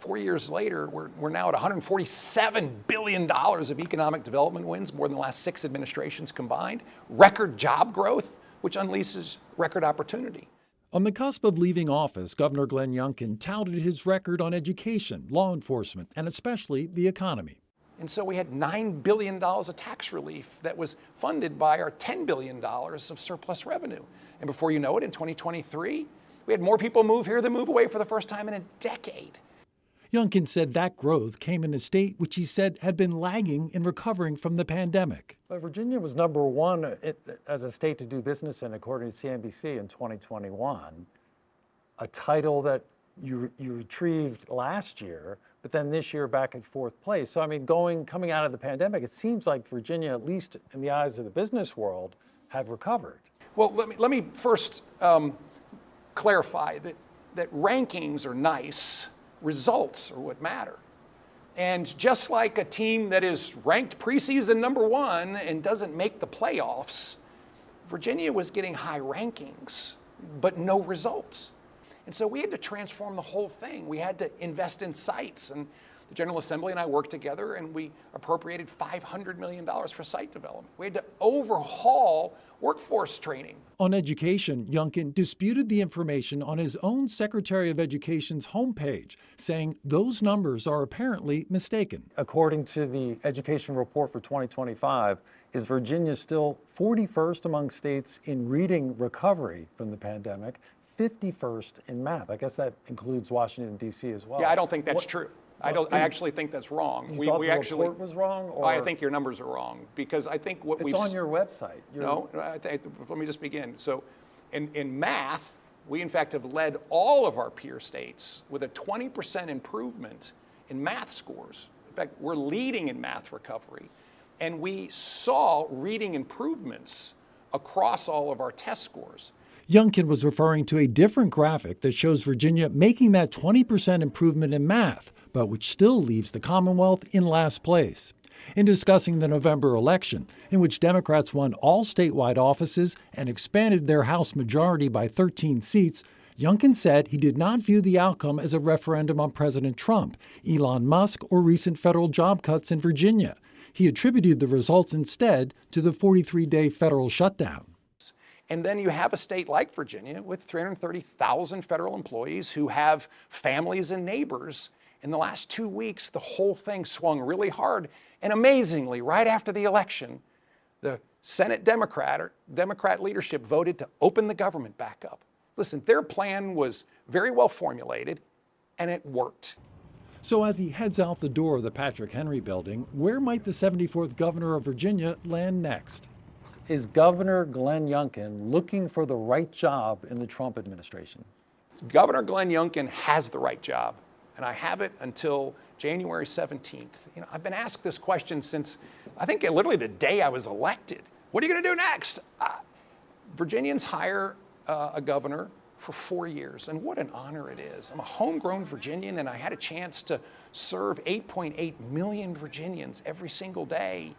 4 years later, we're now at $147 billion of economic development wins, more than the last 6 administrations combined. Record job growth, which unleashes record opportunity. On the cusp of leaving office, Governor Glenn Youngkin touted his record on education, law enforcement, and especially the economy. And so we had $9 billion of tax relief that was funded by our $10 billion of surplus revenue. And before you know it, in 2023, we had more people move here than move away for the first time in a decade. Youngkin said that growth came in a state which he said had been lagging in recovering from the pandemic. But Virginia was #1 as a state to do business in, according to CNBC, in 2021, a title that you retrieved last year, but then this year back in 4th place. So, I mean, coming out of the pandemic, it seems like Virginia, at least in the eyes of the business world, had recovered. Well, let me first clarify that rankings are nice, results are what matter. And just like a team that is ranked preseason #1 and doesn't make the playoffs, Virginia was getting high rankings, but no results. And so we had to transform the whole thing. We had to invest in sites, and the General Assembly and I worked together, and we appropriated $500 million for site development. We had to overhaul workforce training. On education, Youngkin disputed the information on his own Secretary of Education's homepage, saying those numbers are apparently mistaken. According to the education report for 2025, is Virginia still 41st among states in reading recovery from the pandemic, 51st in math? I guess that includes Washington, D.C. as well. Yeah, I don't think that's true. I actually think that's wrong. You thought the report was wrong? Or? I think your numbers are wrong, because I think what it's on your website. No, let me just begin. So in math, we in fact have led all of our peer states with a 20% improvement in math scores. In fact, we're leading in math recovery. And we saw reading improvements across all of our test scores. Youngkin was referring to a different graphic that shows Virginia making that 20% improvement in math, but which still leaves the Commonwealth in last place. In discussing the November election, in which Democrats won all statewide offices and expanded their House majority by 13 seats, Youngkin said he did not view the outcome as a referendum on President Trump, Elon Musk, or recent federal job cuts in Virginia. He attributed the results instead to the 43-day federal shutdown. And then you have a state like Virginia with 330,000 federal employees who have families and neighbors. In the last 2 weeks, the whole thing swung really hard. And amazingly, right after the election, the Senate Democrat leadership voted to open the government back up. Listen, their plan was very well formulated, and it worked. So as he heads out the door of the Patrick Henry building, where might the 74th governor of Virginia land next? Is Governor Glenn Youngkin looking for the right job in the Trump administration? Governor Glenn Youngkin has the right job, and I have it until January 17th. You know, I've been asked this question since, I think, literally the day I was elected. What are you going to do next? Virginians hire a governor for 4 years, and what an honor it is. I'm a homegrown Virginian, and I had a chance to serve 8.8 million Virginians every single day.